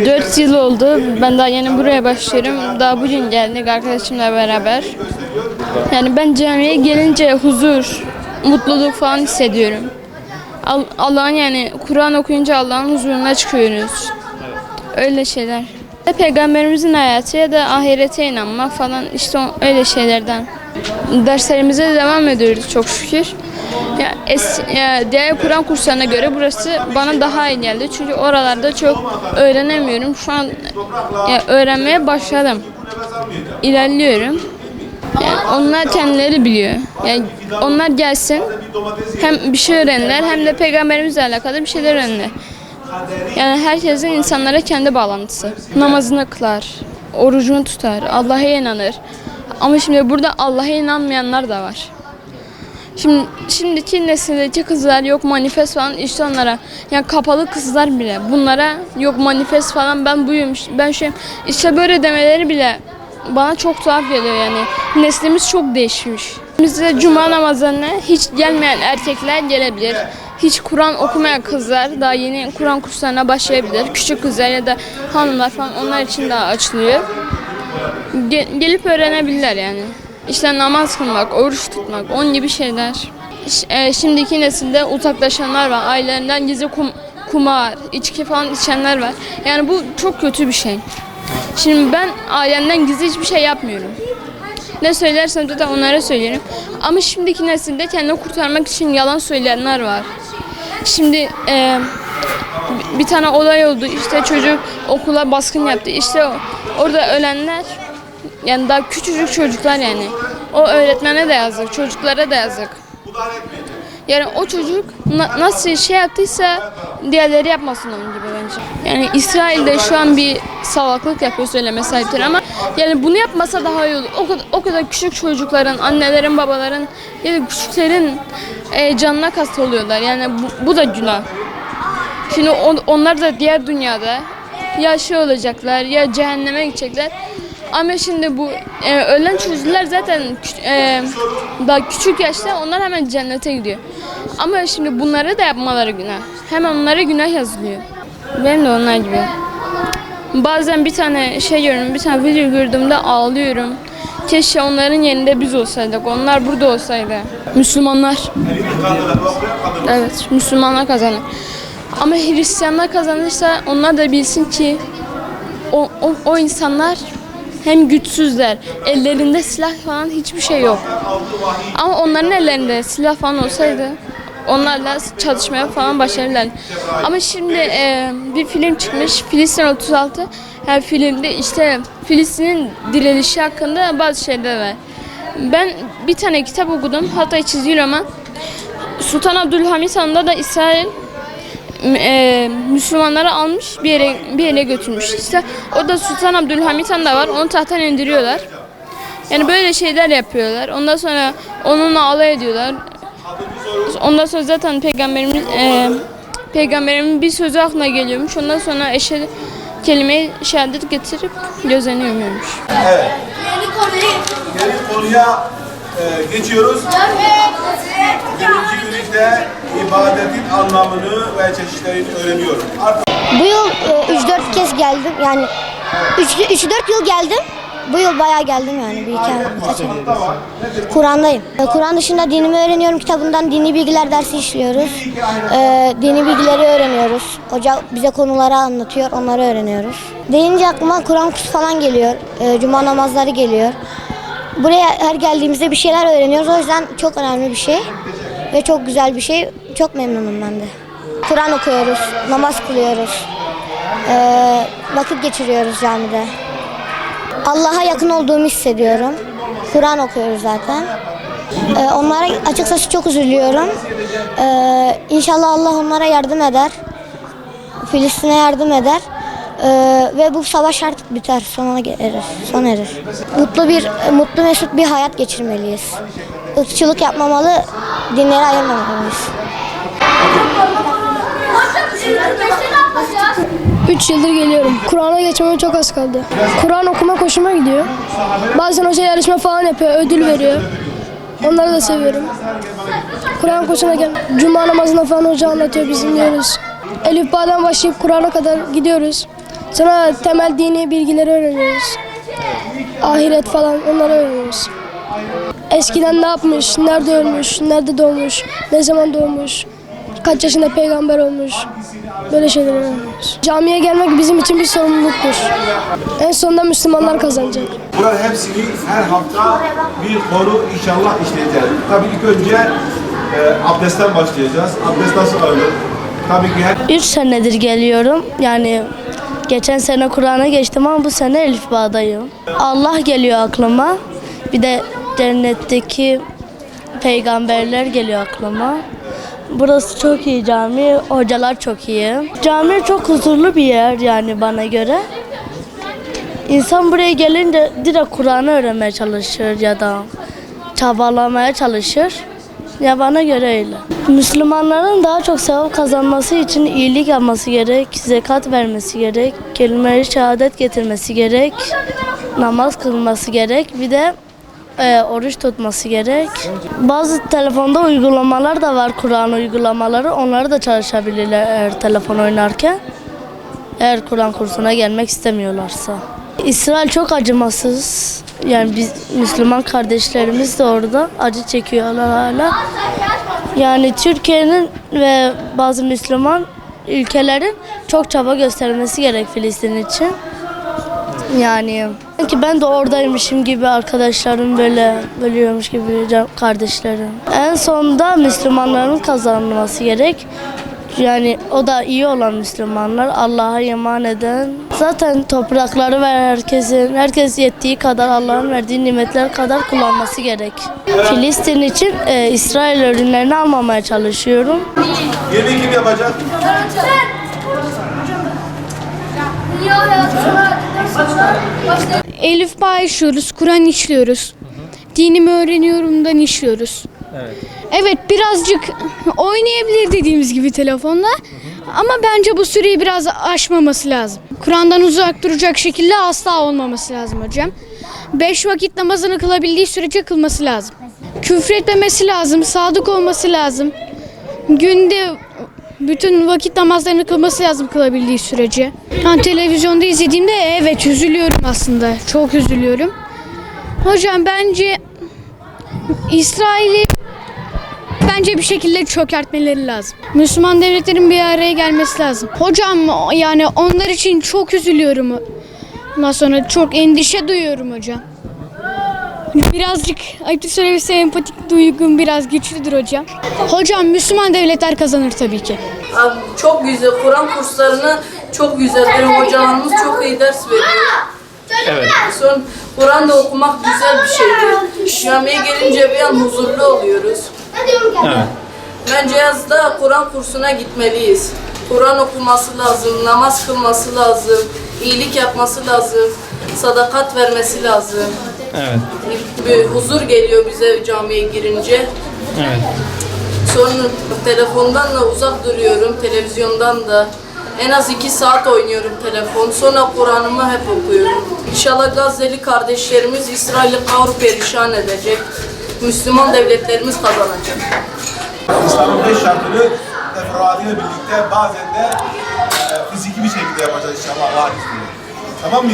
4 yıl oldu. Ben daha yeni buraya başlıyorum. Daha bugün geldik arkadaşımla beraber. Yani ben camiye gelince huzur, mutluluk falan hissediyorum. Allah'ın yani Kur'an okuyunca Allah'ın huzuruna çıkıyoruz. Öyle şeyler. Peygamberimizin hayatı ya da ahirete inanmak falan işte öyle şeylerden. Derslerimize de devam ediyoruz çok şükür. Diğer Kur'an kurslarına göre burası bana daha iyi geldi. Çünkü oralarda çok öğrenemiyorum. Şu an öğrenmeye başladım. İlerliyorum. Yani onlar kendileri biliyor. Yani onlar gelsin hem bir şey öğrenirler hem de peygamberimizle alakalı bir şeyler öğrenirler. Yani herkesin insanlara kendi bağlantısı. Namazını kılar, orucunu tutar, Allah'a inanır. Ama şimdi burada Allah'a inanmayanlar da var. Şimdiki nesildeki kızlar yok manifest falan işte onlara. Yani kapalı kızlar bile bunlara yok manifest falan ben buyum ben şeyim. İşte böyle demeleri bile bana çok tuhaf geliyor yani. Neslimiz çok değişmiş. Bizde cuma namazlarına hiç gelmeyen erkekler gelebilir. Hiç Kur'an okumayan kızlar daha yeni Kur'an kurslarına başlayabilir. Küçük kızlar ya da hanımlar falan onlar için daha açılıyor. Gelip öğrenebilirler yani. İşte namaz kılmak, oruç tutmak, onun gibi şeyler. Şimdiki nesilde uzaklaşanlar var. Ailelerinden gizli kumar, içki falan içenler var. Yani bu çok kötü bir şey. Şimdi ben ailemden gizli hiçbir şey yapmıyorum. Ne söylersem de onlara söylerim. Ama şimdiki nesilde kendini kurtarmak için yalan söyleyenler var. Şimdi bir tane olay oldu. İşte çocuk okula baskın yaptı. İşte orada ölenler yani daha küçücük çocuklar yani. O öğretmene de yazık, çocuklara da yazık. Yani o çocuk nasıl şey yaptıysa diğerleri yapmasın onun gibi bence. Yani İsrail'de şu an bir salaklık yapıyor söyleme sahiptir ama yani bunu yapmasa daha iyi olur. O kadar küçük çocukların, annelerin, babaların ya da küçüklerin canına kast oluyorlar. Yani bu da günah. Şimdi onlar da diğer dünyada ya şey olacaklar ya cehenneme gidecekler. Ama şimdi bu ölen çocuklar zaten daha küçük yaşta onlar hemen cennete gidiyor. Ama şimdi bunları da yapmaları günah. Hemen onlara günah yazılıyor. Benim de onlar gibi. Bazen bir tane şey görüyorum, bir tane video gördüğümde ağlıyorum. Keşke onların yerinde biz olsaydık, onlar burada olsaydı. Müslümanlar. Evet, Müslümanlar kazanır. Ama Hristiyanlar kazanırsa onlar da bilsin ki o insanlar hem güçsüzler, ellerinde silah falan hiçbir şey yok. Ama onların ellerinde silah falan olsaydı onlarla çalışmaya falan başlarlar. Ama şimdi bir film çıkmış, Filistin 36. Her filmde işte Filistin'in dirilişi hakkında bazı şeyler var. Ben bir tane kitap okudum, hatta çizgi roman. Sultan Abdülhamit Han'da da İsrail Müslümanları almış bir yere götürmüş. İşte o da Sultan Abdülhamit Han da var. Onu tahttan indiriyorlar. Yani böyle şeyler yapıyorlar. Ondan sonra onunla alay ediyorlar. Ondan sonra zaten peygamberimin bir sözü aklına geliyormuş. Ondan sonra kelime-i şehadet getirip gözleniyormuş. Evet. Yeni konuya geçiyoruz. Birinci ünite ibadetin anlamını ve çeşitlerini öğreniyoruz. Bu yıl 3-4 kez geldim. Yani 3-4 yıl geldim. Bu yıl bayağı geldim yani. Birkaç yıl. Kur'an'dayım. Kur'an dışında dinimi öğreniyorum. Kitabından dini bilgiler dersi işliyoruz. Dini bilgileri öğreniyoruz. Hoca bize konuları anlatıyor. Onları öğreniyoruz. Deyince aklıma Kur'an kursu falan geliyor. Cuma namazları geliyor. Buraya her geldiğimizde bir şeyler öğreniyoruz. O yüzden çok önemli bir şey. Ve çok güzel bir şey. Çok memnunum ben de. Kur'an okuyoruz. Namaz kılıyoruz. Vakit geçiriyoruz camide. Allah'a yakın olduğumu hissediyorum. Kur'an okuyoruz zaten. Onlara açıkçası çok üzülüyorum. İnşallah Allah onlara yardım eder. Filistin'e yardım eder. Ve bu savaş artık biter, sona erir. Mutlu mesut bir hayat geçirmeliyiz. Irkçılık yapmamalı, dinleri ayırmamalıyız. 3 yıldır geliyorum. Kur'an'a geçmeme çok az kaldı. Kur'an okumak hoşuma gidiyor. Bazen hoca yarışma falan yapıyor, ödül veriyor. Onları da seviyorum. Kur'an kursuna gel. Cuma namazında falan hoca anlatıyor, biz dinliyoruz. Elif Bağ'dan başlayıp Kur'an'a kadar gidiyoruz. Sonra temel dini bilgileri öğreniyoruz. Ahiret falan onları öğreniyoruz. Eskiden ne yapmış, nerede ölmüş, nerede doğmuş, ne zaman doğmuş, kaç yaşında peygamber olmuş. Böyle şeyler öğreniyoruz. Camiye gelmek bizim için bir sorumluluktur. En sonunda Müslümanlar kazanacak. Bunların hepsini her hafta bir konu inşallah işleyeceğiz. Tabii ilk önce abdestten başlayacağız. Abdest nasıl alınır? Tabii ki her 3 senedir geliyorum. Yani geçen sene Kur'an'a geçtim ama bu sene Elif Bağ'dayım. Allah geliyor aklıma. Bir de cennetteki peygamberler geliyor aklıma. Burası çok iyi cami, hocalar çok iyi. Cami çok huzurlu bir yer yani bana göre. İnsan buraya gelince direkt Kur'an'ı öğrenmeye çalışır ya da çabalamaya çalışır. Ya bana göre öyle. Müslümanların daha çok sevap kazanması için iyilik yapması gerek, zekat vermesi gerek, kelime-i şehadet getirmesi gerek, namaz kılması gerek, bir de oruç tutması gerek. Bazı telefonda uygulamalar da var, Kur'an uygulamaları. Onları da çalışabilirler eğer telefon oynarken. Eğer Kur'an kursuna gelmek istemiyorlarsa. İsrail çok acımasız. Yani biz Müslüman kardeşlerimiz de orada acı çekiyorlar hala. Yani Türkiye'nin ve bazı Müslüman ülkelerin çok çaba göstermesi gerek Filistin için. Yani sanki ben de oradaymışım gibi arkadaşlarım böyle bölüyormuş gibi kardeşlerim. En sonunda Müslümanların kazanılması gerek. Yani o da iyi olan Müslümanlar, Allah'a iman eden. Zaten toprakları ve herkes yettiği kadar Allah'ın verdiği nimetler kadar kullanması gerek. Filistin için İsrail ürünlerini almamaya çalışıyorum. yemeği kim yapacak? Elif Bağ işliyoruz, Kur'an işliyoruz. Dinimi öğreniyorumdan işliyoruz. Evet birazcık oynayabilir dediğimiz gibi telefonla. Ama bence bu süreyi biraz aşmaması lazım. Kur'an'dan uzak duracak şekilde asla olmaması lazım hocam. 5 vakit namazını kılabildiği sürece kılması lazım. Küfretmemesi lazım, sadık olması lazım. Günde bütün vakit namazlarını kılması lazım kılabildiği sürece. Ben televizyonda izlediğimde evet üzülüyorum aslında. Çok üzülüyorum. Hocam bence İsrail'i bir şekilde çökertmeleri lazım. Müslüman devletlerin bir araya gelmesi lazım. Hocam yani onlar için çok üzülüyorum. Ondan sonra çok endişe duyuyorum hocam. Birazcık ayıptır söylemesi empatik duygum biraz güçlüdür hocam. Hocam Müslüman devletler kazanır tabii ki. Abi çok güzel. Kur'an kurslarını çok güzel. Benim hocalarımız çok iyi ders veriyor. Evet. Son Kur'an'da okumak güzel bir şeydir. Camiye gelince bir an huzurlu oluyoruz. Evet. Bence yazda Kur'an kursuna gitmeliyiz. Kur'an okuması lazım, namaz kılması lazım, iyilik yapması lazım, sadakat vermesi lazım. Evet. Bir huzur geliyor bize camiye girince. Evet. Sonra telefondan da uzak duruyorum, televizyondan da. En az 2 saat oynuyorum telefon. Sonra Kur'an'ımı hep okuyorum. İnşallah Gazze'li kardeşlerimiz İsrail'i kavruk perişan edecek. Müslüman devletlerimiz kazanacak. İslam'ın 5 şartını teferruatıyla birlikte bazen de fiziki bir şekilde yapacağız inşallah. Allah'a izniyle. Tamam mı?